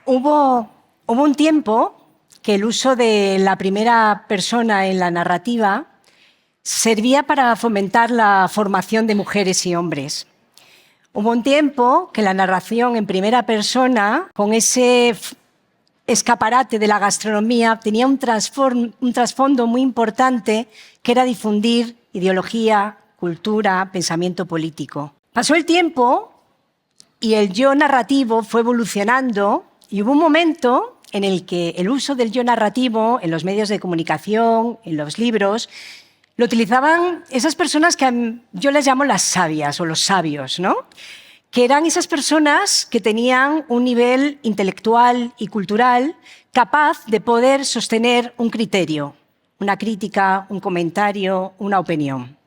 Hubo un tiempo que el uso de la primera persona en la narrativa servía para fomentar la formación de mujeres y hombres. Hubo un tiempo que la narración en primera persona, con ese escaparate de la gastronomía, tenía un trasfondo muy importante, que era difundir ideología, cultura, pensamiento político. Pasó el tiempo y el yo narrativo fue evolucionando, y hubo un momento en el que el uso del yo narrativo en los medios de comunicación, en los libros, lo utilizaban esas personas que yo les llamo las sabias o los sabios, ¿no? Que eran esas personas que tenían un nivel intelectual y cultural capaz de poder sostener un criterio, una crítica, un comentario, una opinión.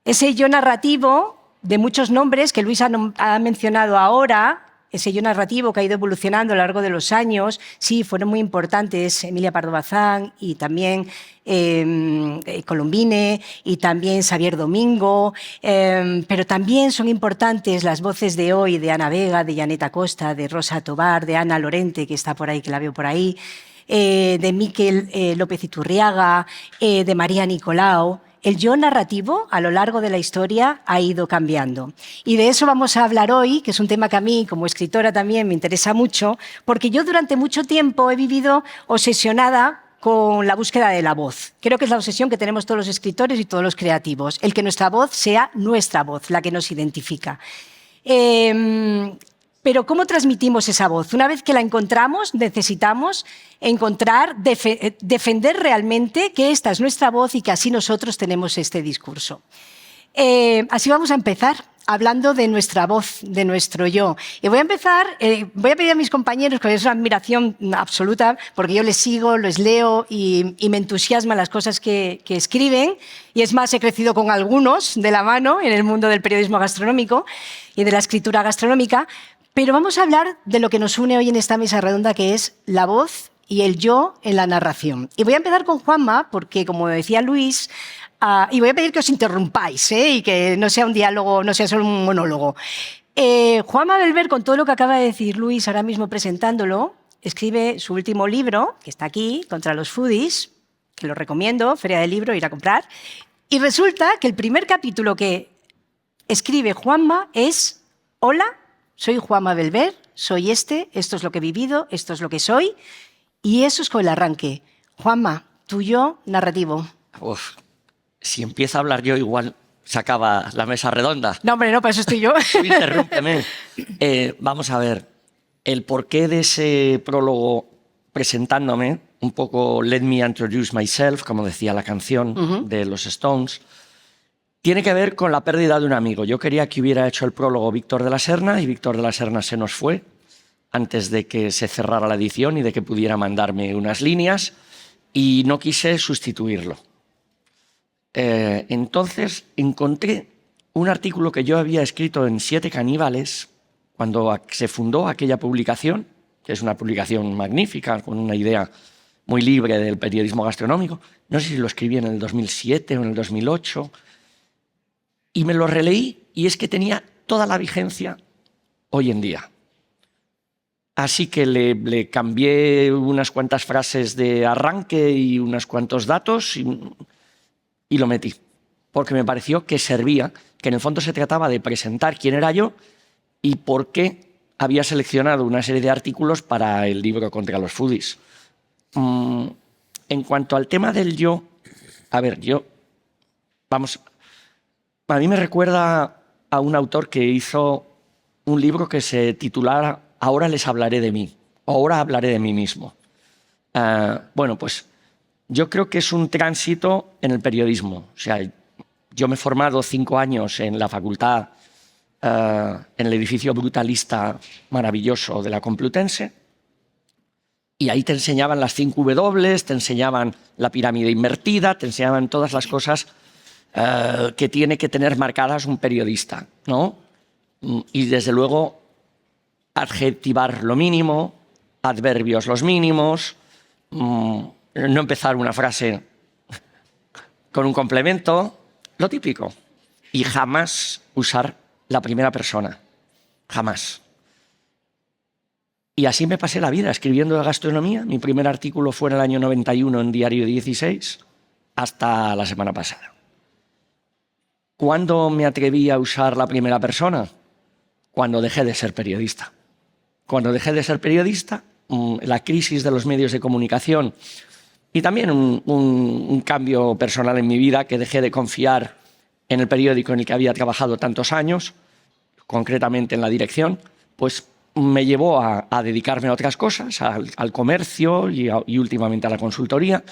Ese yo narrativo, de muchos nombres que Luis ha mencionado ahora, ese yo narrativo que ha ido evolucionando a lo largo de los años, sí, fueron muy importantes Emilia Pardo Bazán y también Colombine y también Xavier Domingo, pero también son importantes las voces de hoy de Ana Vega, de Janet Acosta, de Rosa Tobar, de Ana Lorente, que está por ahí, que la veo por ahí, de Miquel López Iturriaga, de María Nicolau. El yo narrativo a lo largo de la historia ha ido cambiando. Y de eso vamos a hablar hoy, que es un tema que a mí, como escritora, también me interesa mucho, porque yo durante mucho tiempo he vivido obsesionada con la búsqueda de la voz. Creo que es la obsesión que tenemos todos los escritores y todos los creativos, el que nuestra voz sea nuestra voz, la que nos identifica. Pero ¿cómo transmitimos esa voz? Una vez que la encontramos, necesitamos defender realmente que esta es nuestra voz y que así nosotros tenemos este discurso. Así vamos a empezar, hablando de nuestra voz, de nuestro yo. Y voy a empezar, voy a pedir a mis compañeros, que es una admiración absoluta, porque yo les sigo, les leo y me entusiasman las cosas que escriben. Y es más, he crecido con algunos de la mano en el mundo del periodismo gastronómico y de la escritura gastronómica. Pero vamos a hablar de lo que nos une hoy en esta mesa redonda, que es la voz y el yo en la narración. Y voy a empezar con Juanma, porque, como decía Luis, y voy a pedir que os interrumpáis, y que no sea un diálogo, no sea solo un monólogo. Juanma Belver, con todo lo que acaba de decir Luis ahora mismo presentándolo, escribe su último libro, que está aquí, Contra los Foodies, que lo recomiendo, Feria del Libro, ir a comprar. Y resulta que el primer capítulo que escribe Juanma es: hola, soy Juanma Belver, soy esto es lo que he vivido, esto es lo que soy, y eso es con el arranque. Juanma, tu yo narrativo. Uf, si empiezo a hablar yo, igual se acaba la mesa redonda. No, hombre, no, para eso estoy yo. Tú interrúmpeme. Vamos a ver, el porqué de ese prólogo presentándome, un poco Let me introduce myself, como decía la canción de los Stones, tiene que ver con la pérdida de un amigo. Yo quería que hubiera hecho el prólogo Víctor de la Serna, y Víctor de la Serna se nos fue antes de que se cerrara la edición y de que pudiera mandarme unas líneas, y no quise sustituirlo. Entonces encontré un artículo que yo había escrito en Siete Caníbales cuando se fundó aquella publicación, que es una publicación magnífica, con una idea muy libre del periodismo gastronómico. No sé si lo escribí en el 2007 o en el 2008... Y me lo releí, y es que tenía toda la vigencia hoy en día. Así que le cambié unas cuantas frases de arranque y unos cuantos datos y lo metí. Porque me pareció que servía, que en el fondo se trataba de presentar quién era yo y por qué había seleccionado una serie de artículos para el libro Contra los Foodies. En cuanto al tema del yo, a ver, a mí me recuerda a un autor que hizo un libro que se titulara Ahora les hablaré de mí, o Ahora hablaré de mí mismo. Bueno, pues yo creo que es un tránsito en el periodismo. O sea, yo me he formado 5 años en la facultad, en el edificio brutalista maravilloso de la Complutense, y ahí te enseñaban las 5 W, te enseñaban la pirámide invertida, te enseñaban todas las cosas que tiene que tener marcadas un periodista, ¿no? Y desde luego adjetivar lo mínimo, adverbios los mínimos, no empezar una frase con un complemento, lo típico. Y jamás usar la primera persona, jamás. Y así me pasé la vida escribiendo de gastronomía. Mi primer artículo fue en el año 91 en Diario 16, hasta la semana pasada. ¿Cuándo me atreví a usar la primera persona? Cuando dejé de ser periodista. Cuando dejé de ser periodista, la crisis de los medios de comunicación y también un cambio personal en mi vida, que dejé de confiar en el periódico en el que había trabajado tantos años, concretamente en la dirección, pues me llevó a dedicarme a otras cosas, al comercio y últimamente a la consultoría.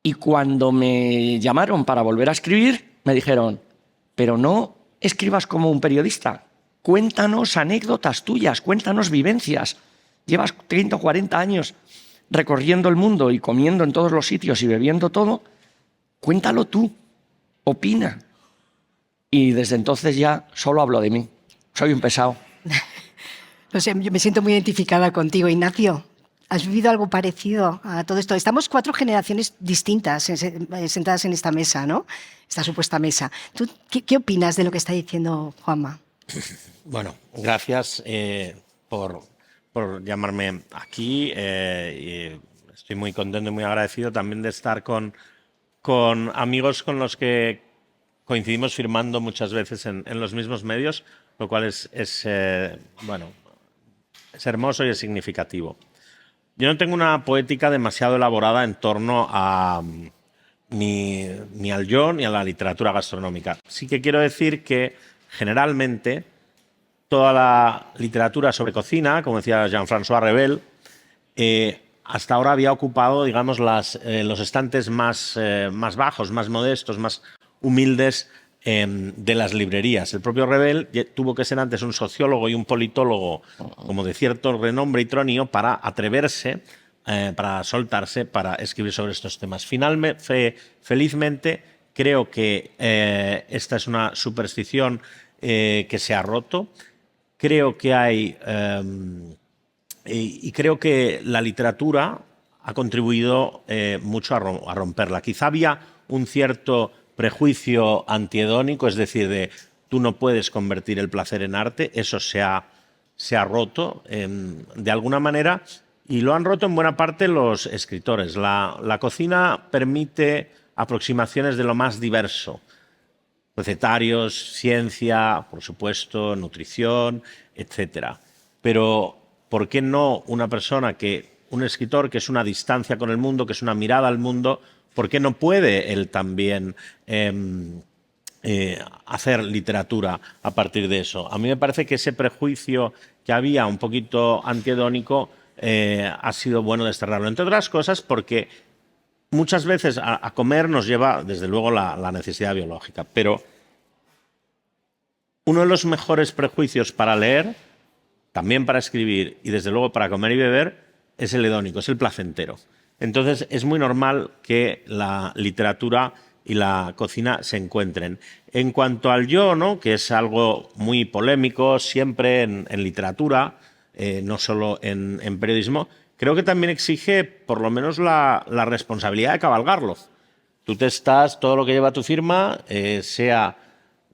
Y cuando me llamaron para volver a escribir, me dijeron, pero no escribas como un periodista, cuéntanos anécdotas tuyas, cuéntanos vivencias. Llevas 30 o 40 años recorriendo el mundo y comiendo en todos los sitios y bebiendo todo, cuéntalo tú, opina. Y desde entonces ya solo hablo de mí. Soy un pesado. No sé, yo me siento muy identificada contigo, Ignacio. ¿Has vivido algo parecido a todo esto? Estamos 4 generaciones distintas sentadas en esta mesa, ¿no? Esta supuesta mesa. ¿Tú qué opinas de lo que está diciendo Juanma? Bueno, gracias por llamarme aquí. Estoy muy contento y muy agradecido también de estar con amigos con los que coincidimos firmando muchas veces en los mismos medios, lo cual es hermoso y es significativo. Yo no tengo una poética demasiado elaborada en torno a ni al yo ni a la literatura gastronómica. Sí que quiero decir que generalmente toda la literatura sobre cocina, como decía Jean-François Revel, hasta ahora había ocupado, digamos, los estantes más bajos, más modestos, más humildes de las librerías. El propio Revel tuvo que ser antes un sociólogo y un politólogo como de cierto renombre y tronío para atreverse, para soltarse, para escribir sobre estos temas. Felizmente, creo que esta es una superstición que se ha roto. Creo que hay... y creo que la literatura ha contribuido mucho a romperla. Quizá había un cierto prejuicio antihedónico, es decir, de tú no puedes convertir el placer en arte. Eso se ha roto de alguna manera, y lo han roto en buena parte los escritores. La cocina permite aproximaciones de lo más diverso. Recetarios, ciencia, por supuesto, nutrición, etcétera. Pero ¿por qué no un escritor que es una distancia con el mundo, que es una mirada al mundo, por qué no puede él también hacer literatura a partir de eso? A mí me parece que ese prejuicio que había un poquito antihedónico ha sido bueno desterrarlo. Entre otras cosas porque muchas veces a comer nos lleva, desde luego, la necesidad biológica. Pero uno de los mejores prejuicios para leer, también para escribir y desde luego para comer y beber, es el hedónico, es el placentero. Entonces es muy normal que la literatura y la cocina se encuentren. En cuanto al yo, ¿no?, que es algo muy polémico siempre en literatura, no solo en periodismo, creo que también exige por lo menos la responsabilidad de cabalgarlo. Tú todo lo que lleva tu firma, sea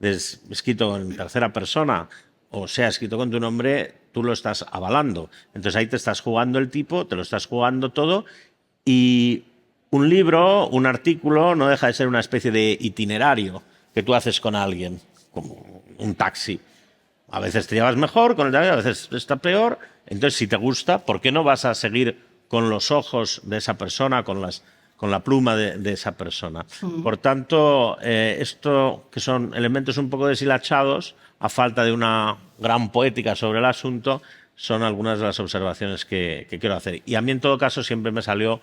escrito en tercera persona o sea escrito con tu nombre, tú lo estás avalando. Entonces ahí te estás jugando el tipo, te lo estás jugando todo, y un libro, un artículo, no deja de ser una especie de itinerario que tú haces con alguien, como un taxi. A veces te llevas mejor con el taxi, a veces está peor. Entonces, si te gusta, ¿por qué no vas a seguir con los ojos de esa persona, con la pluma de esa persona? Por tanto, esto que son elementos un poco deshilachados, a falta de una gran poética sobre el asunto, son algunas de las observaciones que quiero hacer. Y a mí, en todo caso, siempre me salió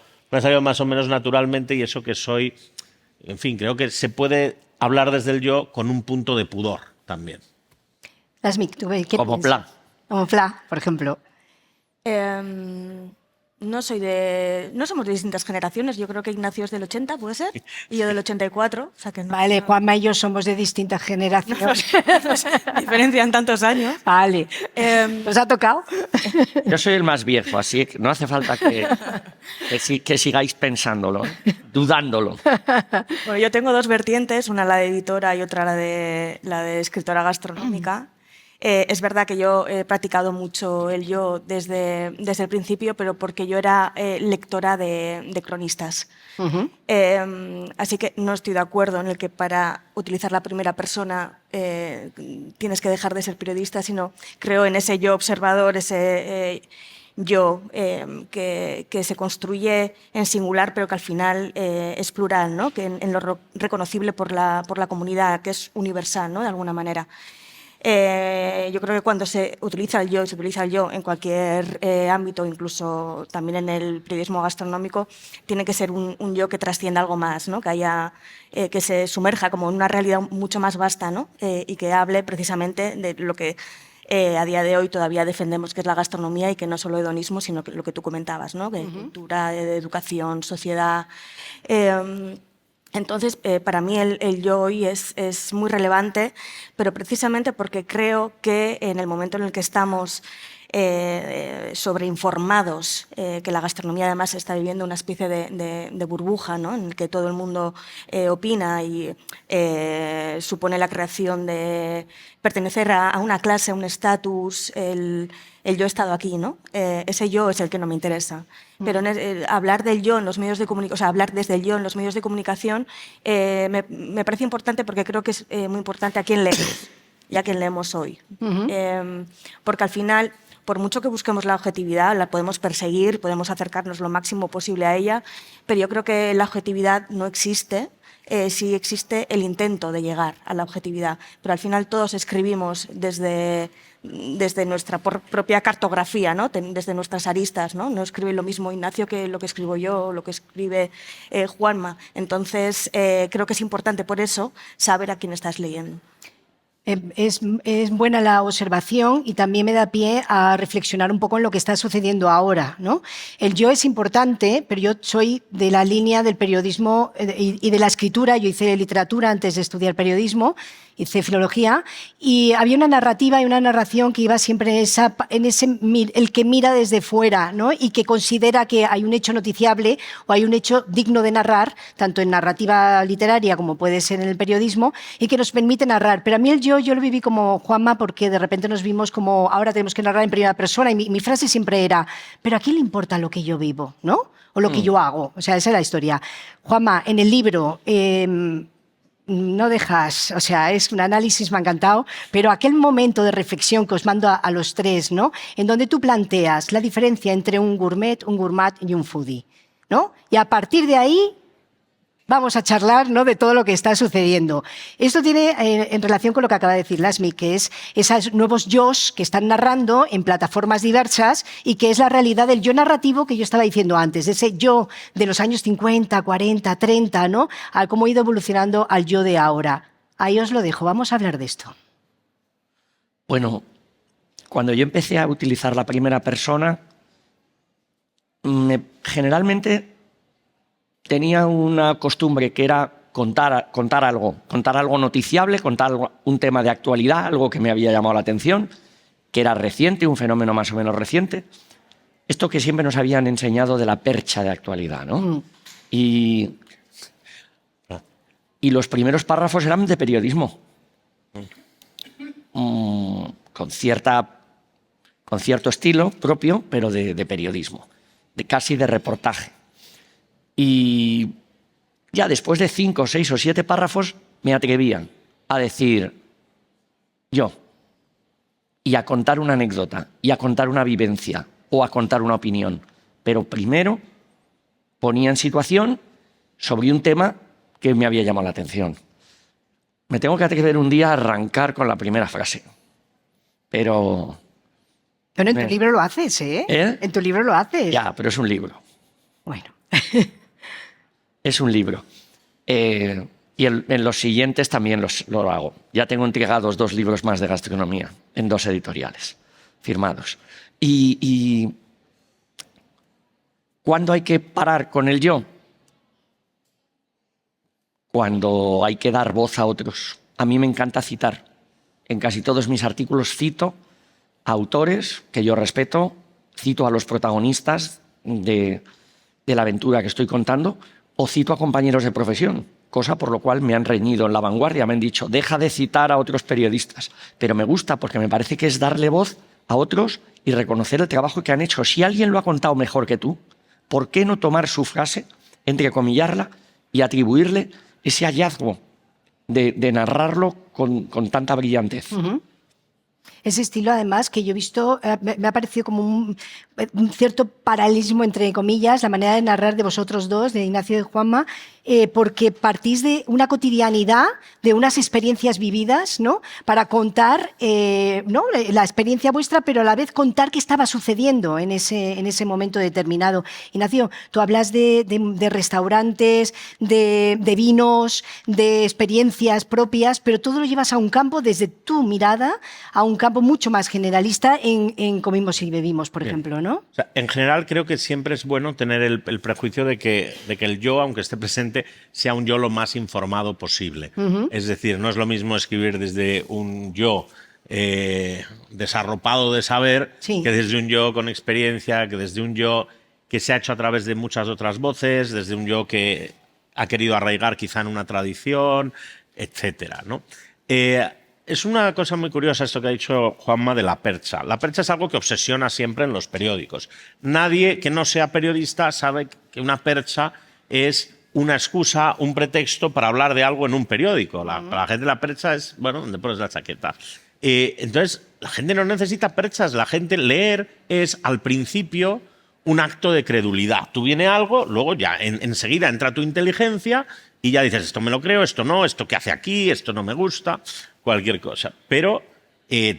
más o menos naturalmente, y eso que soy, en fin, creo que se puede hablar desde el yo con un punto de pudor también. Lasmik, ¿tú qué Como piensas? Pla. Como Pla, por ejemplo. No somos de distintas generaciones. Yo creo que Ignacio es del 80, ¿puede ser? Y yo del 84. O sea que no, Vale, Juanma y yo somos de distintas generaciones. nos diferencian tantos años. Vale. ¿Os ha tocado? Yo soy el más viejo, así que no hace falta que sigáis pensándolo, dudándolo. Bueno, yo tengo 2 vertientes, una la de editora y otra la de escritora gastronómica. Es verdad que yo he practicado mucho el yo desde el principio, pero porque yo era lectora de cronistas. Así que no estoy de acuerdo en el que para utilizar la primera persona tienes que dejar de ser periodista, sino creo en ese yo observador, ese yo que se construye en singular, pero que al final es plural, ¿no? Que en lo reconocible por la comunidad, que es universal, ¿no? De alguna manera. Yo creo que cuando se utiliza el yo en cualquier ámbito, incluso también en el periodismo gastronómico, tiene que ser un yo que trascienda algo más, ¿no? Que se sumerja como en una realidad mucho más vasta, ¿no? Y que hable precisamente de lo que a día de hoy todavía defendemos, que es la gastronomía, y que no solo hedonismo, sino que lo que tú comentabas, ¿no? Que cultura, educación, sociedad. Entonces, para mí el yo hoy es muy relevante, pero precisamente porque creo que en el momento en el que estamos sobreinformados, que la gastronomía además está viviendo una especie de burbuja, ¿no? En el que todo el mundo opina y supone la creación de pertenecer a una clase, a un estatus, el yo he estado aquí, ¿no? Ese yo es el que no me interesa. Pero hablar del yo en los medios de comunicación, o sea, hablar desde el yo en los medios de comunicación me parece importante, porque creo que es muy importante a quién leemos y a quién leemos hoy. Porque al final, por mucho que busquemos la objetividad, la podemos perseguir, podemos acercarnos lo máximo posible a ella, pero yo creo que la objetividad no existe si existe el intento de llegar a la objetividad. Pero al final todos escribimos desde nuestra propia cartografía, ¿no? Desde nuestras aristas, ¿no? No escribe lo mismo Ignacio que lo que escribo yo, o lo que escribe Juanma. Entonces, creo que es importante por eso saber a quién estás leyendo. Es buena la observación, y también me da pie a reflexionar un poco en lo que está sucediendo ahora, ¿no? El yo es importante, pero yo soy de la línea del periodismo y de la escritura. Yo hice literatura antes de estudiar periodismo, hice filología, y había una narrativa y una narración que iba siempre en ese el que mira desde fuera, ¿no? Y que considera que hay un hecho noticiable o hay un hecho digno de narrar, tanto en narrativa literaria como puede ser en el periodismo, y que nos permite narrar. Pero a mí el yo lo viví como Juanma, porque de repente nos vimos como ahora tenemos que narrar en primera persona, y mi frase siempre era: ¿pero a quién le importa lo que yo vivo, no? O lo que yo hago. O sea, esa es la historia. Juanma, en el libro no dejas, o sea, es un análisis, me ha encantado, pero aquel momento de reflexión que os mando a los tres, ¿no? En donde tú planteas la diferencia entre un gourmet y un foodie, ¿no? Y a partir de ahí vamos a charlar, ¿no?, de todo lo que está sucediendo. Esto tiene en relación con lo que acaba de decir Lasmi, que es esos nuevos yos que están narrando en plataformas diversas, y que es la realidad del yo narrativo que yo estaba diciendo antes, de ese yo de los años 50, 40, 30, ¿no?, a cómo ha ido evolucionando al yo de ahora. Ahí os lo dejo, vamos a hablar de esto. Bueno, cuando yo empecé a utilizar la primera persona, generalmente tenía una costumbre que era contar algo noticiable, contar un tema de actualidad, algo que me había llamado la atención, que era reciente, un fenómeno más o menos reciente. Esto que siempre nos habían enseñado de la percha de actualidad, ¿no? Y los primeros párrafos eran de periodismo, con cierto estilo propio, pero de periodismo, casi de reportaje. Y ya después de 5, 6 o 7 párrafos me atrevían a decir yo, y a contar una anécdota, y a contar una vivencia, o a contar una opinión. Pero primero ponía en situación sobre un tema que me había llamado la atención. Me tengo que atrever un día a arrancar con la primera frase. Pero... Bueno, en tu libro lo haces, ¿eh? En tu libro lo haces. Ya, pero es un libro. Bueno. Es un libro. Y en los siguientes también lo hago. Ya tengo entregados 2 libros más de gastronomía en 2 editoriales firmados. Y ¿cuándo hay que parar con el yo? Cuando hay que dar voz a otros. A mí me encanta citar. En casi todos mis artículos cito a autores que yo respeto, cito a los protagonistas de la aventura que estoy contando, o cito a compañeros de profesión. cosa por lo cual me han reñido en La Vanguardia, me han dicho, deja de citar a otros periodistas, pero me gusta porque me parece que es darle voz a otros y reconocer el trabajo que han hecho. Si alguien lo ha contado mejor que tú, ¿por qué no tomar su frase, entrecomillarla y atribuirle ese hallazgo de narrarlo con tanta brillantez? Ese estilo, además, que yo he visto, me ha parecido como un cierto paralelismo, entre comillas, la manera de narrar de vosotros dos, de Ignacio y de Juanma, porque partís de una cotidianidad, de unas experiencias vividas, ¿no? Para contar, ¿no?, la experiencia vuestra, pero a la vez contar qué estaba sucediendo en ese momento determinado. Ignacio, tú hablas de restaurantes, de vinos, de experiencias propias, pero todo lo llevas a un campo, desde tu mirada, a un campo mucho más generalista en Comimos y Bebimos, por ejemplo, ¿no? O sea, en general creo que siempre es bueno tener el prejuicio de que el yo, aunque esté presente, sea un yo lo más informado posible. Es decir, no es lo mismo escribir desde un yo desarropado de saber, sí, que desde un yo con experiencia, que desde un yo que se ha hecho a través de muchas otras voces, desde un yo que ha querido arraigar quizá en una tradición, etcétera, ¿no? Es una cosa muy curiosa esto que ha dicho Juanma de la percha. La percha es algo que obsesiona siempre en los periódicos. Nadie que no sea periodista sabe que una percha es una excusa, un pretexto para hablar de algo en un periódico. Para la gente la percha es, bueno, donde pones la chaqueta. Entonces, la gente no necesita perchas. La gente, leer es al principio un acto de credulidad. Tú viene algo, luego ya enseguida entra tu inteligencia y ya dices, esto me lo creo, esto no, esto qué hace aquí, esto no me gusta, cualquier cosa. Pero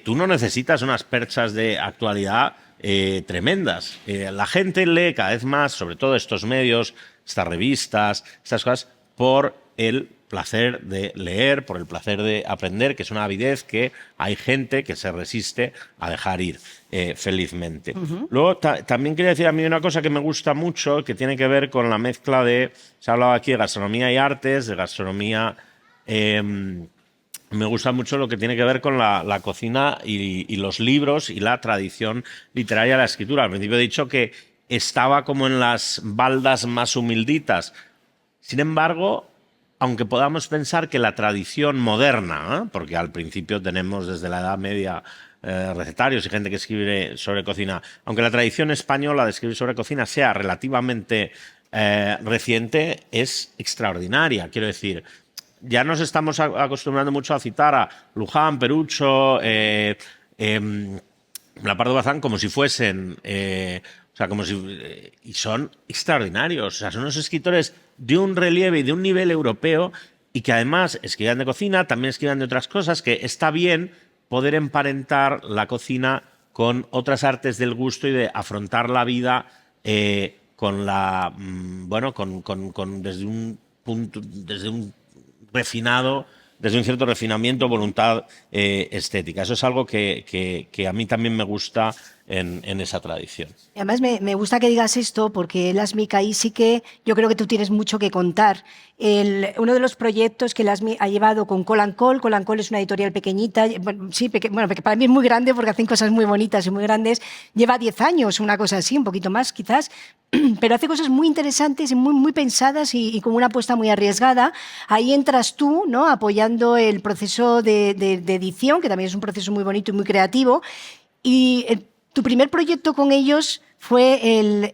tú no necesitas unas perchas de actualidad tremendas. La gente lee cada vez más, sobre todo estos medios, estas revistas, estas cosas, por el placer de leer, por el placer de aprender, que es una avidez que hay gente que se resiste a dejar ir, felizmente. Luego, también quería decir a mí una cosa que me gusta mucho, que tiene que ver con la mezcla de, se ha hablado aquí de gastronomía y artes, de gastronomía... me gusta mucho lo que tiene que ver con la cocina y los libros y la tradición literaria de la escritura. Al principio he dicho que estaba como en las baldas más humilditas. Sin embargo, aunque podamos pensar que la tradición moderna, porque al principio tenemos desde la Edad Media recetarios y gente que escribe sobre cocina, aunque la tradición española de escribir sobre cocina sea relativamente reciente, es extraordinaria. Quiero decir, ya nos estamos acostumbrando mucho a citar a Luján, Perucho, Pardo Bazán como si fuesen... o sea, como si... y son extraordinarios. O sea, son unos escritores de un relieve y de un nivel europeo y que además escriban de cocina, también escriban de otras cosas, que está bien poder emparentar la cocina con otras artes del gusto y de afrontar la vida con la... bueno, desde un punto... desde un refinado... desde un cierto refinamiento, voluntad estética. Eso es algo que a mí también me gusta en esa tradición. Y además me gusta que digas esto porque LASMIC ahí sí que yo creo que tú tienes mucho que contar. Uno de los proyectos que LASMIC ha llevado con Col & Col, Col & Col es una editorial pequeñita, sí, bueno, para mí es muy grande porque hacen cosas muy bonitas y muy grandes, lleva 10 años, una cosa así, un poquito más quizás, pero hace cosas muy interesantes y muy pensadas y con una apuesta muy arriesgada. Ahí entras tú, ¿no?, apoyando el proceso de edición, que también es un proceso muy bonito y muy creativo, y tu primer proyecto con ellos fue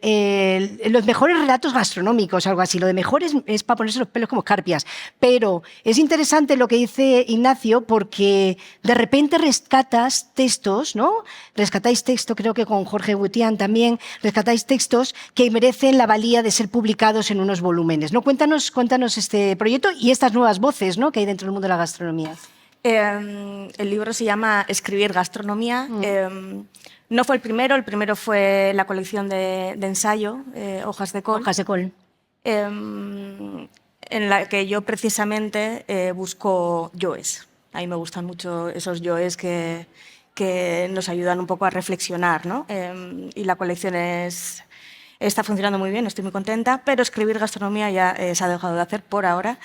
los mejores relatos gastronómicos, algo así. Lo de mejores es para ponerse los pelos como escarpias. Pero es interesante lo que dice Ignacio porque de repente rescatas textos, ¿no? Rescatáis textos, creo que con Jorge Gutián también, rescatáis textos que merecen la valía de ser publicados en unos volúmenes, ¿no? Cuéntanos este proyecto y estas nuevas voces, ¿no?, que hay dentro del mundo de la gastronomía. El libro se llama Escribir gastronomía. No fue el primero fue la colección de ensayo, Hojas de Col. Hojas de Col. En la que yo precisamente busco yoes. A mí me gustan mucho esos yoes que nos ayudan un poco a reflexionar, ¿no? Y la colección está funcionando muy bien, estoy muy contenta, pero Escribir gastronomía ya se ha dejado de hacer por ahora.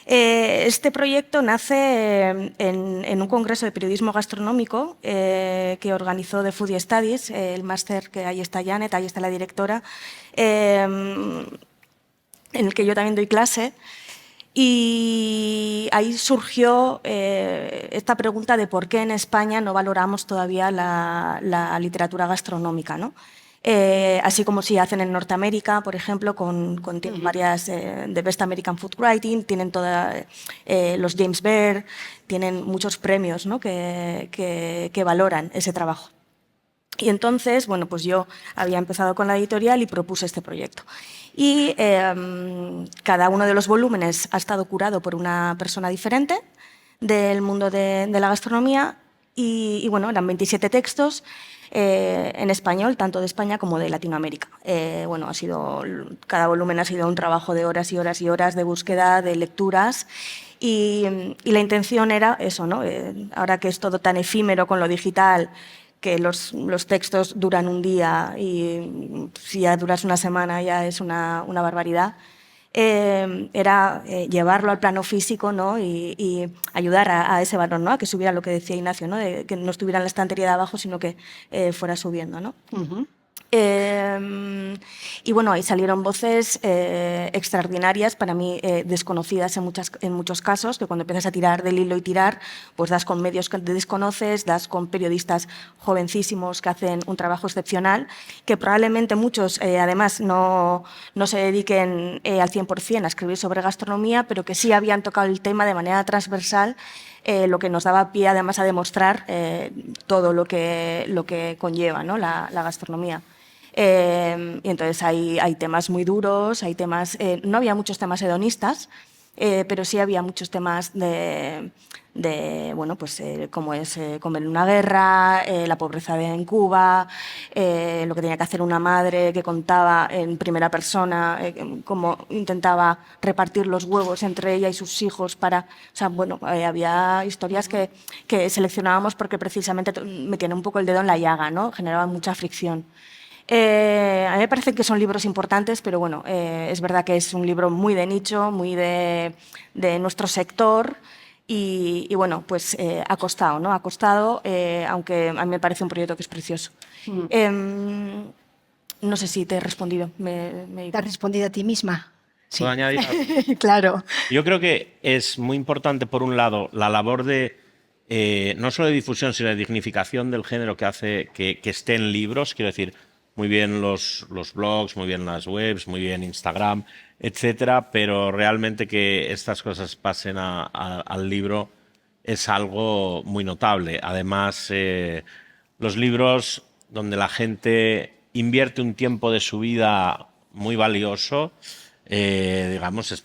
Este proyecto nace en un congreso de periodismo gastronómico que organizó The Foodie Studies, el máster que ahí está Janet, ahí está la directora, en el que yo también doy clase. Y ahí surgió esta pregunta de por qué en España no valoramos todavía la literatura gastronómica, ¿no? Así como si hacen en Norteamérica, por ejemplo, tienen varias de Best American Food Writing, tienen los James Beard, tienen muchos premios, ¿no? que valoran ese trabajo. Y entonces, bueno, pues yo había empezado con la editorial y propuse este proyecto. Y cada uno de los volúmenes ha estado curado por una persona diferente del mundo de la gastronomía y bueno, eran 27 textos en español, tanto de España como de Latinoamérica. Bueno, cada volumen ha sido un trabajo de horas y horas y horas de búsqueda, de lecturas. Y la intención era eso, ¿no? Ahora que es todo tan efímero con lo digital, que los textos duran un día y si ya duras una semana ya es una barbaridad, era llevarlo al plano físico, ¿no? y ayudar a ese valor, ¿no? A que subiera lo que decía Ignacio, ¿no? De que no estuviera en la estantería de abajo, sino que fuera subiendo, ¿no? Y bueno, ahí salieron voces extraordinarias, para mí desconocidas en muchos casos, que cuando empiezas a tirar del hilo y tirar, pues das con medios que desconoces, das con periodistas jovencísimos que hacen un trabajo excepcional, que probablemente muchos además no se dediquen al 100% a escribir sobre gastronomía, pero que sí habían tocado el tema de manera transversal, lo que nos daba pie además a demostrar todo lo que conlleva, ¿no? la gastronomía. Y entonces hay temas muy duros, hay temas, no había muchos temas hedonistas, pero sí había muchos temas de bueno, pues cómo es comer en una guerra, la pobreza en Cuba, lo que tenía que hacer una madre que contaba en primera persona cómo intentaba repartir los huevos entre ella y sus hijos o sea, bueno, había historias que seleccionábamos porque precisamente metían un poco el dedo en la llaga, ¿no? Generaban mucha fricción. A mí me parece que son libros importantes, pero bueno, es verdad que es un libro muy de nicho, muy de nuestro sector y bueno, pues ha costado, ¿no? Ha costado, aunque a mí me parece un proyecto que es precioso. No sé si te he respondido. ¿Te has respondido a ti misma? Sí. ¿Puedo añadir algo? Claro. Yo creo que es muy importante, por un lado, la labor de no solo de difusión, sino de dignificación del género que hace que esté en libros. Quiero decir, muy bien los blogs, muy bien las webs, muy bien Instagram, etcétera, pero realmente que estas cosas pasen al libro es algo muy notable. Además, los libros donde la gente invierte un tiempo de su vida muy valioso, digamos,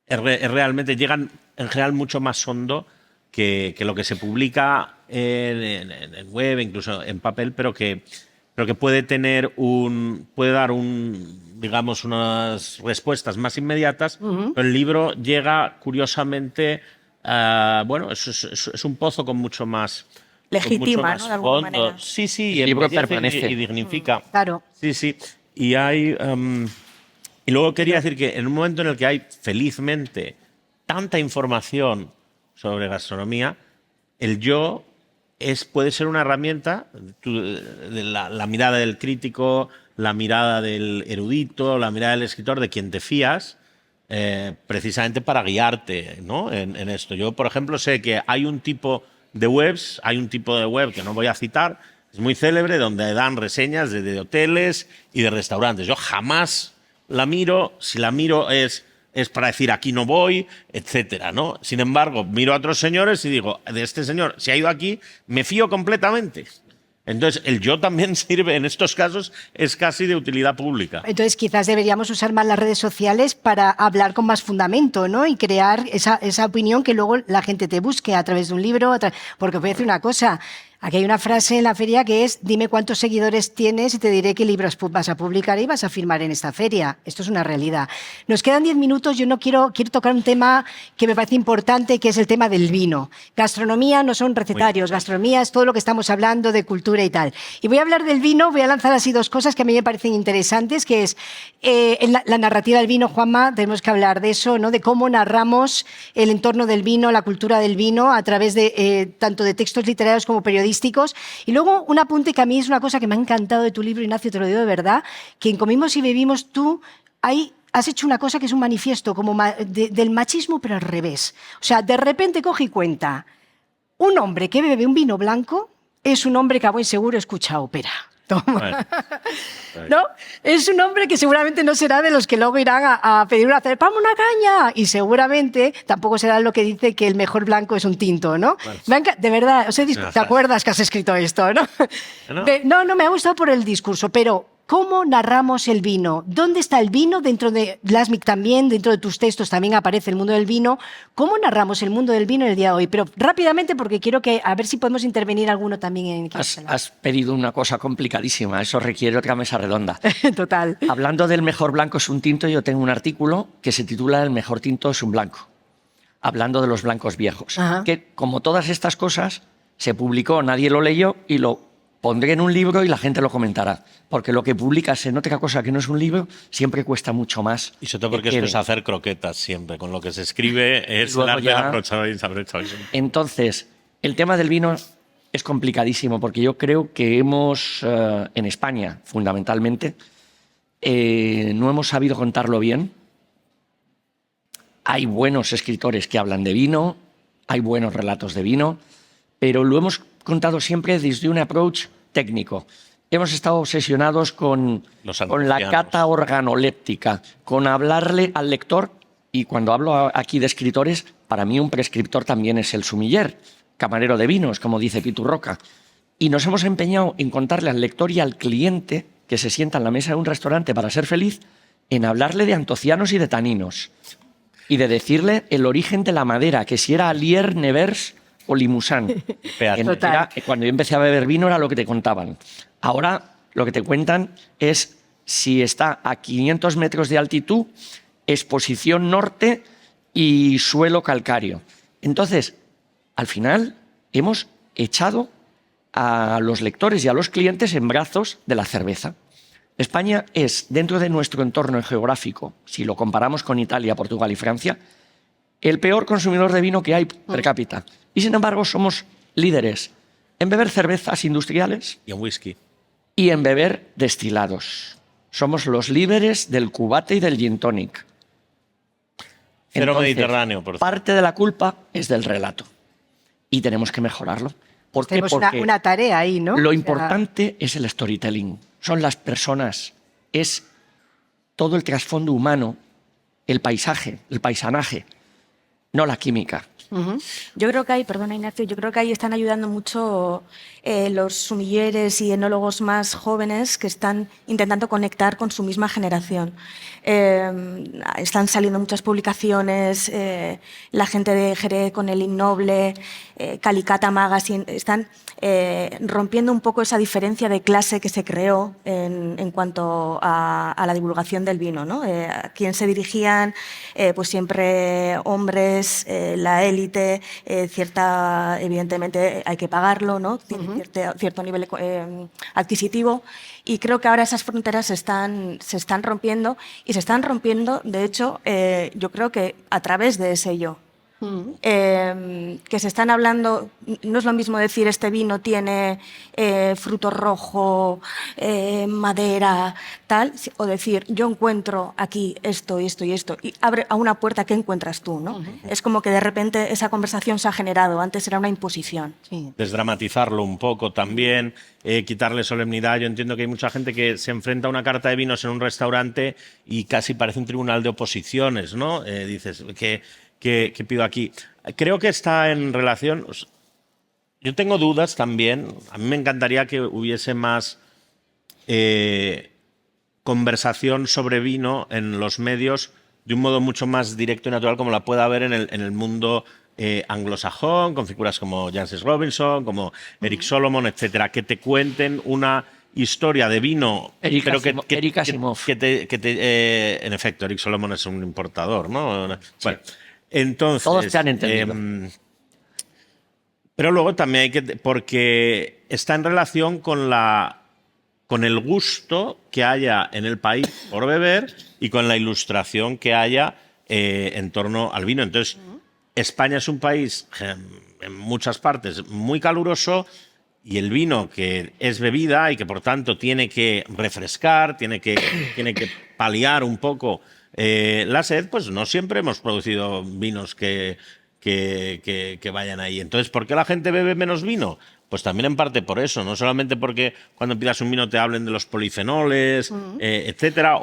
realmente llegan en general mucho más hondo que lo que se publica en web, incluso en papel, pero que puede dar digamos, unas respuestas más inmediatas. Pero el libro llega, curiosamente, bueno, es un pozo con mucho más legitima, ¿no? De alguna manera. Sí, sí, el libro permanece y dignifica. Claro. Sí, sí. Y hay y luego quería decir que en un momento en el que hay, felizmente, tanta información sobre gastronomía, el yo puede ser una herramienta, de la mirada del crítico, la mirada del erudito, la mirada del escritor, de quien te fías, precisamente para guiarte, ¿no? en esto. Yo, por ejemplo, sé que hay un tipo de web que no voy a citar, es muy célebre, donde dan reseñas de hoteles y de restaurantes. Yo jamás la miro, si la miro es para decir aquí no voy, etcétera, ¿no? Sin embargo, miro a otros señores y digo, de este señor, si ha ido aquí, me fío completamente. Entonces, el yo también sirve, en estos casos, es casi de utilidad pública. Entonces, quizás deberíamos usar más las redes sociales para hablar con más fundamento, ¿no? Y crear esa opinión que luego la gente te busque a través de un libro. Porque voy a decir una cosa. Aquí hay una frase en la feria que es: dime cuántos seguidores tienes y te diré qué libros vas a publicar y vas a firmar en esta feria. Esto es una realidad. Nos quedan 10 minutos. Yo no quiero tocar un tema que me parece importante, que es el tema del vino. Gastronomía no son recetarios. Gastronomía es todo lo que estamos hablando de cultura y tal. Y voy a hablar del vino. Voy a lanzar así dos cosas que a mí me parecen interesantes, que es la narrativa del vino. Juanma, tenemos que hablar de eso, ¿no? De cómo narramos el entorno del vino, la cultura del vino, a través de tanto de textos literarios como periodísticos. Y luego un apunte que a mí es una cosa que me ha encantado de tu libro, Ignacio, te lo digo de verdad, que en Comimos y Bebimos hay has hecho una cosa que es un manifiesto como del machismo, pero al revés. O sea, de repente coge y cuenta, un hombre que bebe un vino blanco es un hombre que a buen seguro escucha ópera. Bueno. ¿No? Es un hombre que seguramente no será de los que luego irán a pedir una cerveza, ¡vamos, una caña! Y seguramente tampoco será lo que dice que el mejor blanco es un tinto, ¿no? Bueno. De verdad, ¿te acuerdas que has escrito esto, no? No, me ha gustado por el discurso, pero ¿cómo narramos el vino? ¿Dónde está el vino? Dentro de Glasmic también, dentro de tus textos también aparece el mundo del vino. ¿Cómo narramos el mundo del vino en el día de hoy? Pero rápidamente, porque quiero a ver si podemos intervenir alguno también en... Has pedido una cosa complicadísima, eso requiere otra mesa redonda. Total. Hablando del mejor blanco es un tinto, yo tengo un artículo que se titula El mejor tinto es un blanco, hablando de los blancos viejos. Ajá. Que como todas estas cosas, se publicó, nadie lo leyó y lo pondré en un libro y la gente lo comentará. Porque lo que publicas en otra cosa que no es un libro siempre cuesta mucho más. Y sobre todo porque esto es hacer croquetas siempre. Con lo que se escribe es el arte de aprovechar. Entonces, el tema del vino es complicadísimo porque yo creo que hemos, en España fundamentalmente, no hemos sabido contarlo bien. Hay buenos escritores que hablan de vino, hay buenos relatos de vino, pero lo hemos contado siempre desde un approach técnico. Hemos estado obsesionados con la cata organoléptica, con hablarle al lector, y cuando hablo aquí de escritores, para mí un prescriptor también es el sumiller, camarero de vinos, como dice Pitu Roca. Y nos hemos empeñado en contarle al lector y al cliente que se sienta en la mesa de un restaurante para ser feliz, en hablarle de antocianos y de taninos, y de decirle el origen de la madera, que si era Allier, Nevers o Limousin. Cuando yo empecé a beber vino era lo que te contaban. Ahora lo que te cuentan es si está a 500 metros de altitud, exposición norte y suelo calcáreo. Entonces, al final hemos echado a los lectores y a los clientes en brazos de la cerveza. España es, dentro de nuestro entorno geográfico, si lo comparamos con Italia, Portugal y Francia, el peor consumidor de vino que hay per cápita. Y sin embargo somos líderes en beber cervezas industriales y en whisky y en beber destilados. Somos los líderes del cubate y del gin tonic. Cero Entonces, Mediterráneo, por cierto. Parte de la culpa es del relato y tenemos que mejorarlo. ¿Por qué? Tenemos Porque una tarea ahí, ¿no? lo importante es el storytelling, son las personas, es todo el trasfondo humano, el paisaje, el paisanaje, no la química. Yo creo que perdona Ignacio, yo creo que ahí están ayudando mucho los sumilleres y enólogos más jóvenes que están intentando conectar con su misma generación. Están saliendo muchas publicaciones, la gente de Jerez con el Innoble, Calicata Magazine, están rompiendo un poco esa diferencia de clase que se creó en cuanto a la divulgación del vino, ¿no? A quién se dirigían, pues siempre hombres, la élite, evidentemente hay que pagarlo, ¿no? Tiene cierto nivel adquisitivo, y creo que ahora esas fronteras se están rompiendo, y se están rompiendo, de hecho, yo creo que a través de ese yo. Que se están hablando, no es lo mismo decir este vino tiene fruto rojo, madera, tal, o decir yo encuentro aquí esto y esto y esto, y abre a una puerta que encuentras tú, ¿no? Es como que de repente esa conversación se ha generado, antes era una imposición. Sí. Desdramatizarlo un poco también, quitarle solemnidad. Yo entiendo que hay mucha gente que se enfrenta a una carta de vinos en un restaurante y casi parece un tribunal de oposiciones, ¿no? Dices, ¿Qué pido aquí? Creo que está en relación... Yo tengo dudas también. A mí me encantaría que hubiese más conversación sobre vino en los medios de un modo mucho más directo y natural, como la puede haber en el mundo anglosajón, con figuras como Jancis Robinson, como Eric Solomon, etcétera, que te cuenten una historia de vino, Eric Asimov. En efecto, Eric Solomon es un importador, ¿no? Sí. Bueno, entonces, todos te han entendido. Pero luego también hay que... Porque está en relación con el gusto que haya en el país por beber y con la ilustración que haya en torno al vino. Entonces, España es un país en muchas partes muy caluroso, y el vino, que es bebida y que por tanto tiene que refrescar, tiene que paliar un poco la sed, pues no siempre hemos producido vinos que vayan ahí. Entonces, ¿por qué la gente bebe menos vino? Pues también en parte por eso, no solamente porque cuando pidas un vino te hablen de los polifenoles, etcétera,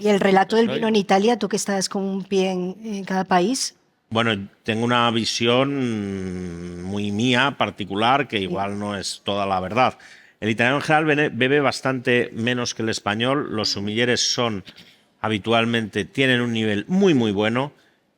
Y el relato del vino en Italia, tú que estás con un pie en cada país. Bueno, tengo una visión muy mía, particular, que igual no es toda la verdad. El italiano en general bebe bastante menos que el español. Los sumilleres habitualmente tienen un nivel muy, muy bueno.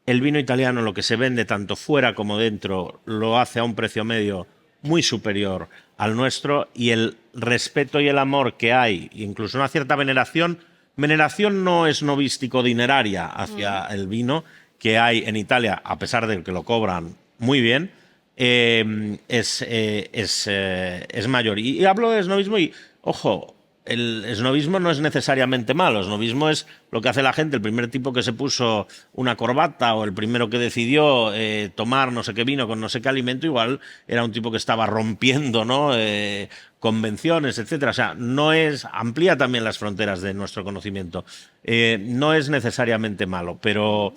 El vino italiano, lo que se vende tanto fuera como dentro, lo hace a un precio medio muy superior al nuestro, y el respeto y el amor que hay, incluso una cierta veneración no esnovístico-dineraria hacia el vino que hay en Italia, a pesar de que lo cobran muy bien, es mayor. Y hablo de esnovismo y, ojo, el esnovismo no es necesariamente malo. El esnovismo es lo que hace la gente, el primer tipo que se puso una corbata o el primero que decidió tomar no sé qué vino con no sé qué alimento, igual era un tipo que estaba rompiendo, ¿no? Convenciones, etcétera. O sea, amplía también las fronteras de nuestro conocimiento. No es necesariamente malo, pero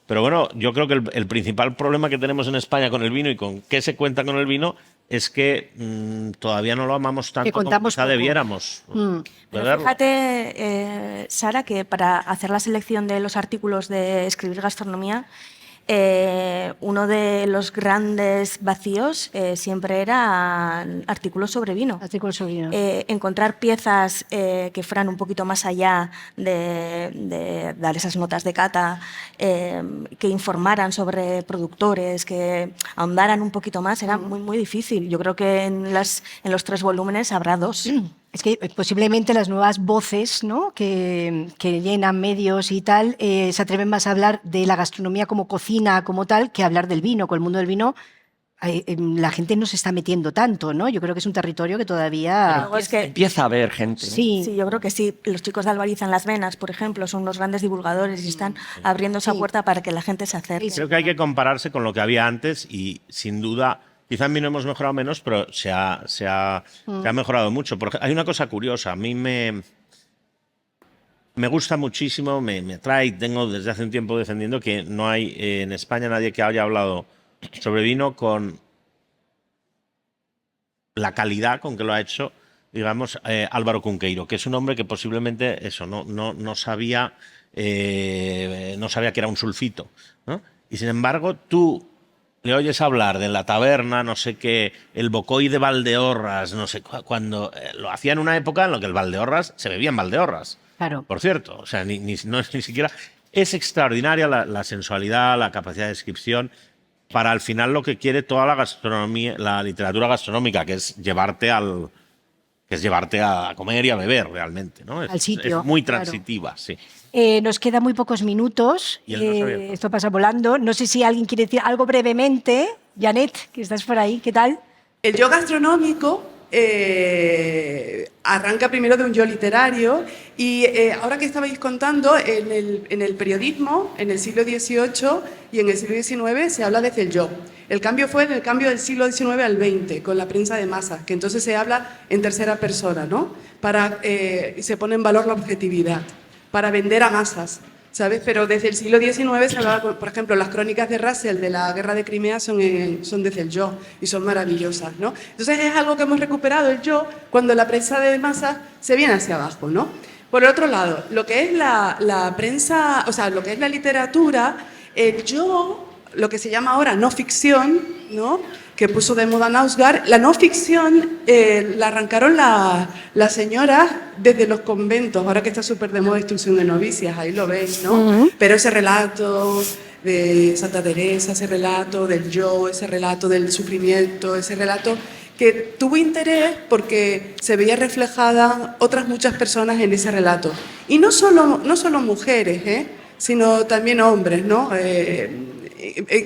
bueno, yo creo que el principal problema que tenemos en España con el vino y con qué se cuenta con el vino es que todavía no lo amamos tanto como quizá debiéramos. Pero fíjate, Sara, que para hacer la selección de los artículos de Escribir Gastronomía, uno de los grandes vacíos siempre era artículos sobre vino. Artículos sobre vino. Encontrar piezas que fueran un poquito más allá de dar esas notas de cata, que informaran sobre productores, que ahondaran un poquito más, era muy, muy difícil. Yo creo que en los 3 volúmenes habrá 2. Es que posiblemente las nuevas voces, ¿no?, que llenan medios y tal, se atreven más a hablar de la gastronomía como cocina, como tal, que a hablar del vino. Con el mundo del vino la gente no se está metiendo tanto, ¿no? Yo creo que es un territorio que todavía... Luego es que, Empieza a haber gente, ¿no? Sí. sí, yo creo que sí. Los chicos de Albarizan Las Venas, por ejemplo, son los grandes divulgadores y están abriendo esa puerta para que la gente se acerque. Creo que hay que compararse con lo que había antes y, sin duda, quizá en vino hemos mejorado menos, pero se ha mejorado mucho. Porque hay una cosa curiosa. A mí me gusta muchísimo, me atrae, tengo desde hace un tiempo defendiendo que no hay en España nadie que haya hablado sobre vino con la calidad con que lo ha hecho, digamos, Álvaro Cunqueiro, que es un hombre que posiblemente eso no sabía que era un sulfito, ¿no? Y sin embargo, tú le oyes hablar de la taberna, no sé qué, el Bocoi de Valdeorras, no sé, cuando lo hacía en una época en la que el Valdeorras se bebía en Valdeorras. Claro. Por cierto, o sea, ni siquiera... Es extraordinaria la sensualidad, la capacidad de descripción, para al final lo que quiere toda la gastronomía, la literatura gastronómica, que es llevarte a comer y a beber realmente, ¿no? Al sitio, es muy claro. transitiva, sí. Nos quedan muy pocos minutos. Y el no sabía. Esto pasa volando. No sé si alguien quiere decir algo brevemente. Janet, que estás por ahí, ¿qué tal? El yo gastronómico arranca primero de un yo literario y ahora que estabais contando, en el periodismo, en el siglo XVIII y en el siglo XIX se habla desde el yo. El cambio fue en el cambio del siglo XIX al XX, con la prensa de masas, que entonces se habla en tercera persona, ¿no? Se pone en valor la objetividad, para vender a masas, ¿sabes? Pero desde el siglo XIX se hablaba, por ejemplo, las crónicas de Russell de la Guerra de Crimea son desde el yo y son maravillosas, ¿no? Entonces es algo que hemos recuperado, el yo, cuando la prensa de masas se viene hacia abajo, ¿no? Por el otro lado, lo que es la prensa, o sea, lo que es la literatura, el yo, lo que se llama ahora no ficción, ¿no?, que puso de moda Nausgard, la no ficción la arrancaron las señoras desde los conventos, ahora que está súper de moda Instrucción de Novicias, ahí lo veis, ¿no? Pero ese relato de Santa Teresa, ese relato del yo, ese relato del sufrimiento, ese relato que tuvo interés porque se veía reflejada otras muchas personas en ese relato. Y no solo mujeres, sino también hombres, ¿no?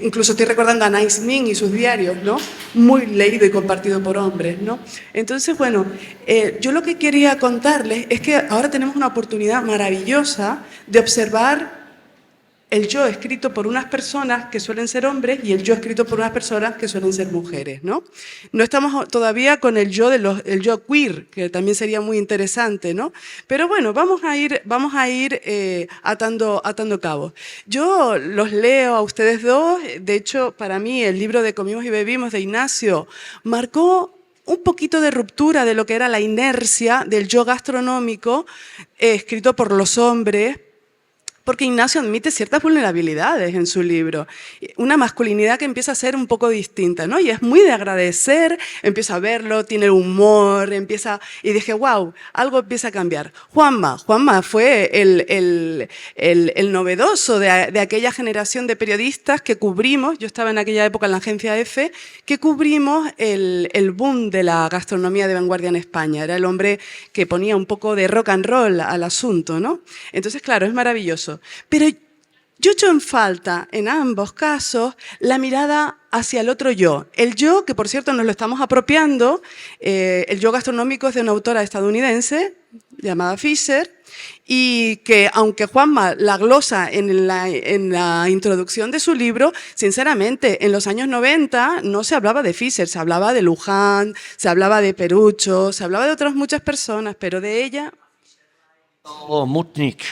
Incluso estoy recordando a Nice Nin y sus diarios, ¿no? Muy leído y compartido por hombres, ¿no? Entonces, bueno, yo lo que quería contarles es que ahora tenemos una oportunidad maravillosa de observar el yo escrito por unas personas que suelen ser hombres y el yo escrito por unas personas que suelen ser mujeres, ¿no? No estamos todavía con el yo queer, que también sería muy interesante, ¿no? Pero bueno, vamos a ir atando cabos. Yo los leo a ustedes dos. De hecho, para mí el libro de Comimos y Bebimos de Ignacio marcó un poquito de ruptura de lo que era la inercia del yo gastronómico escrito por los hombres, porque Ignacio admite ciertas vulnerabilidades en su libro. Una masculinidad que empieza a ser un poco distinta, ¿no? Y es muy de agradecer, empiezo a verlo, tiene humor, y dije, wow, algo empieza a cambiar. Juanma fue el novedoso de aquella generación de periodistas que cubrimos, yo estaba en aquella época en la agencia EFE, que cubrimos el boom de la gastronomía de vanguardia en España. Era el hombre que ponía un poco de rock and roll al asunto, ¿no? Entonces, claro, es maravilloso. Pero yo echo en falta, en ambos casos, la mirada hacia el otro yo. El yo, que por cierto nos lo estamos apropiando, el yo gastronómico es de una autora estadounidense llamada Fisher, y que aunque Juanma la glosa en la introducción de su libro, sinceramente, en los años 90 no se hablaba de Fisher, se hablaba de Luján, se hablaba de Perucho, se hablaba de otras muchas personas, pero de ella... O Mutnik.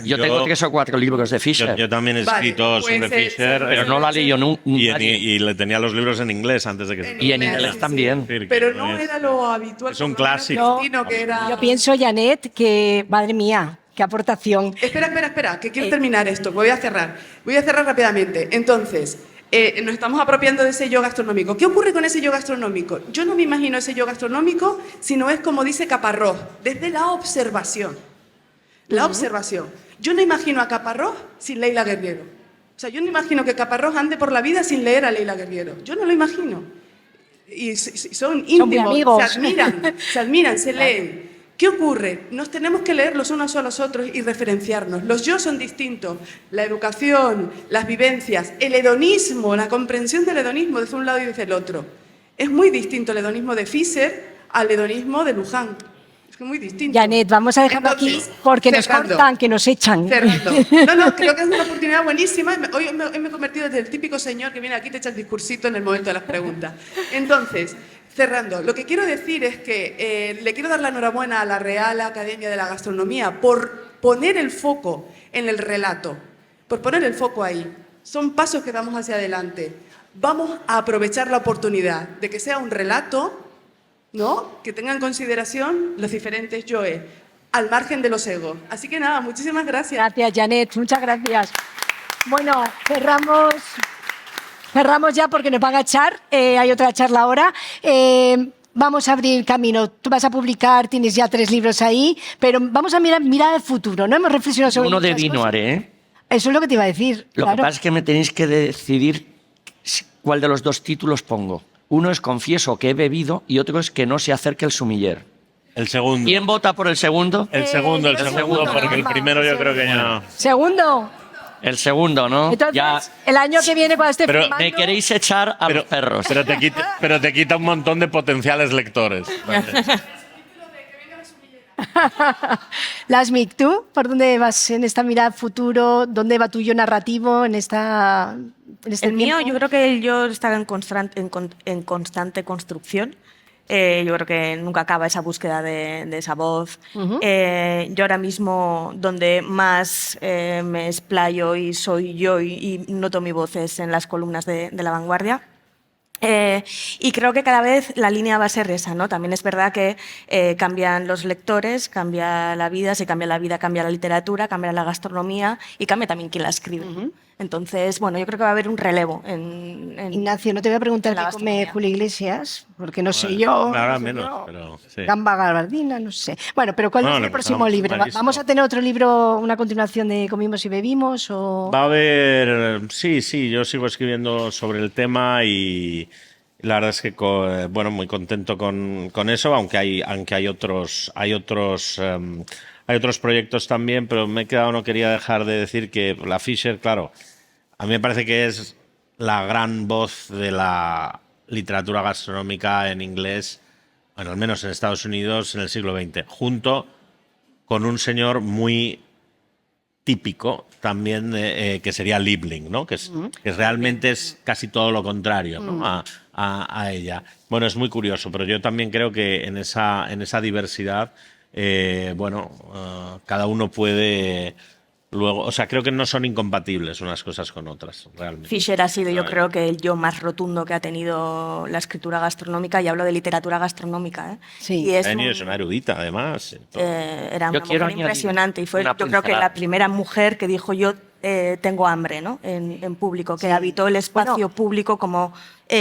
Yo tengo 3 o 4 libros de Fisher. Yo también he escrito Vale, pues sobre Fisher. pero no la leí yo nunca. Y le tenía los libros en inglés antes de que se Y en inglés también. Pero no era lo habitual. Es un por lo menos clásico. cristino, que era... Yo pienso, Janet, que, madre mía, qué aportación. Espera, que quiero terminar esto. Voy a cerrar rápidamente. Entonces, nos estamos apropiando de ese yo gastronómico. ¿Qué ocurre con ese yo gastronómico? Yo no me imagino ese yo gastronómico, sino es como dice Caparrós, desde la observación. La observación. Yo no imagino a Caparrós sin Leila Guerriero. O sea, yo no imagino que Caparrós ande por la vida sin leer a Leila Guerriero. Yo no lo imagino. Y son íntimos, muy amigos. se admiran, se leen. ¿Qué ocurre? Nos tenemos que leer los unos a los otros y referenciarnos. Los yo son distintos. La educación, las vivencias, el hedonismo, la comprensión del hedonismo desde un lado y desde el otro. Es muy distinto el hedonismo de Fisher al hedonismo de Luján. Es muy distinto. Janet, vamos a dejarlo aquí porque nos cortan, que nos echan. Cerrando. No, creo que es una oportunidad buenísima. Hoy me he convertido desde el típico señor que viene aquí y te echa el discursito en el momento de las preguntas. Entonces, cerrando, lo que quiero decir es que le quiero dar la enhorabuena a la Real Academia de la Gastronomía por poner el foco en el relato, por poner el foco ahí. Son pasos que damos hacia adelante. Vamos a aprovechar la oportunidad de que sea un relato, ¿no?, que tenga en consideración los diferentes yoes, al margen de los egos. Así que nada, muchísimas gracias. Gracias, Janet, muchas gracias. Bueno, cerramos ya porque nos van a echar. Hay otra charla ahora. Vamos a abrir camino. Tú vas a publicar, tienes ya 3 libros ahí, pero vamos a mirar al futuro. No hemos reflexionado sobre Uno de muchas vino cosas. haré, ¿eh? Eso es lo que te iba a decir. Lo claro. que pasa es que me tenéis que decidir cuál de los 2 títulos pongo. Uno es confieso que he bebido y otro es que no se acerque el sumiller. El segundo. ¿Quién vota por el segundo? El segundo, segundo, porque el caramba, primero yo creo que ya... Segundo. El segundo, ¿no? Entonces, Ya el año que viene cuando esté Pero firmando... me queréis echar a los perros. Pero te quita un montón de potenciales lectores. Lasmik, ¿tú por dónde vas en esta mirada al futuro? ¿Dónde va tu yo narrativo en este El mío, tiempo? yo creo que el yo está en constante construcción. Yo creo que nunca acaba esa búsqueda de esa voz. Yo ahora mismo, donde más me explayo y soy yo y noto mi voz es en las columnas de La Vanguardia. Y creo que cada vez la línea va a ser esa, ¿no? También es verdad que cambian los lectores, cambia la vida, si cambia la vida, cambia la literatura, cambia la gastronomía y cambia también quien la escribe. Entonces, bueno, yo creo que va a haber un relevo en Ignacio, no te voy a preguntar la qué come gastronomía. Julio Iglesias, porque no sé Bueno, yo. ahora no sé menos, yo. pero sí. Gamba gabardina, no sé. Bueno, pero ¿cuál No, es el le próximo pasamos libro? marisco. ¿Vamos a tener otro libro, una continuación de Comimos y Bebimos? O... Va a haber... Sí, yo sigo escribiendo sobre el tema y la verdad es que bueno, muy contento con eso, aunque hay otros proyectos también, pero no quería dejar de decir que la Fisher, claro, a mí me parece que es la gran voz de la literatura gastronómica en inglés, bueno, al menos en Estados Unidos en el siglo XX, junto con un señor muy típico también que sería Liebling, ¿no? Que realmente es casi todo lo contrario, ¿no? a ella. Bueno, es muy curioso, pero yo también creo que en esa diversidad, cada uno puede luego, o sea, creo que no son incompatibles unas cosas con otras, realmente. Fisher ha sido, yo creo, que el yo más rotundo que ha tenido la escritura gastronómica, y hablo de literatura gastronómica. Sí. Y es una erudita, además. era una Yo quiero mujer añadir impresionante y fue, una yo creo que pincelada. la primera mujer que dijo yo tengo hambre, ¿no? En público, que habitó el espacio público como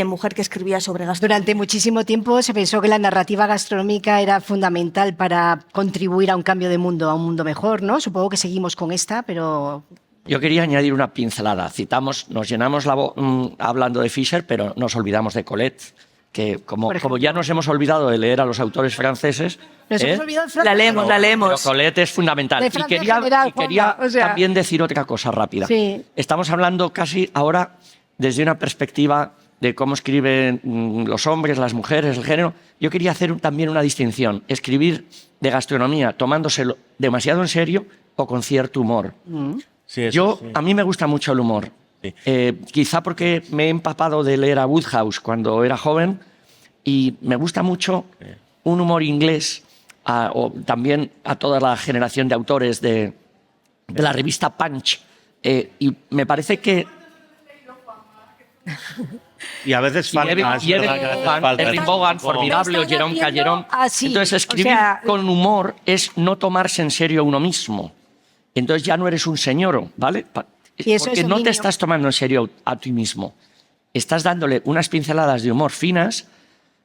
mujer que escribía sobre gastronomía. Durante muchísimo tiempo se pensó que la narrativa gastronómica era fundamental para contribuir a un cambio de mundo, a un mundo mejor, ¿no? Supongo que seguimos con esta, pero... Yo quería añadir una pincelada. Nos llenamos la voz hablando de Fisher, pero nos olvidamos de Colette, que como ya nos hemos olvidado de leer a los autores franceses... Nos hemos olvidado de Francia. La leemos, la leemos. Pero Colette es fundamental. De Y Francia quería, general, y quería Juanma, o sea... también decir otra cosa rápida. Sí. Estamos hablando casi ahora desde una perspectiva de cómo escriben los hombres, las mujeres, el género. Yo quería hacer también una distinción. Escribir de gastronomía tomándoselo demasiado en serio o con cierto humor. Sí, eso sí. A mí me gusta mucho el humor. Sí. Quizá porque me he empapado de leer a Wodehouse cuando era joven y me gusta mucho un humor inglés, o también a toda la generación de autores de la revista Punch. Y me parece que... Y a veces falta... Erin Bogan, formidable, o Jerome Callerón. Así, Entonces, escribir con humor es no tomarse en serio a uno mismo. Entonces ya no eres un señor, ¿vale? Y eso Porque es no te dominio. estás tomando en serio a ti mismo. Estás dándole unas pinceladas de humor finas,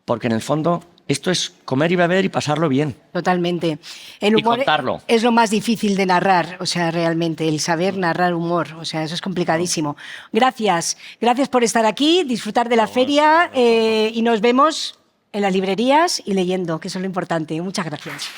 porque en el fondo esto es comer y beber y pasarlo bien. Totalmente. El Y humor contarlo. es lo más difícil de narrar, o sea, realmente, el saber narrar humor, o sea, eso es complicadísimo. Gracias, gracias por estar aquí, disfrutar de la feria y nos vemos en las librerías y leyendo, que eso es lo importante. Muchas gracias.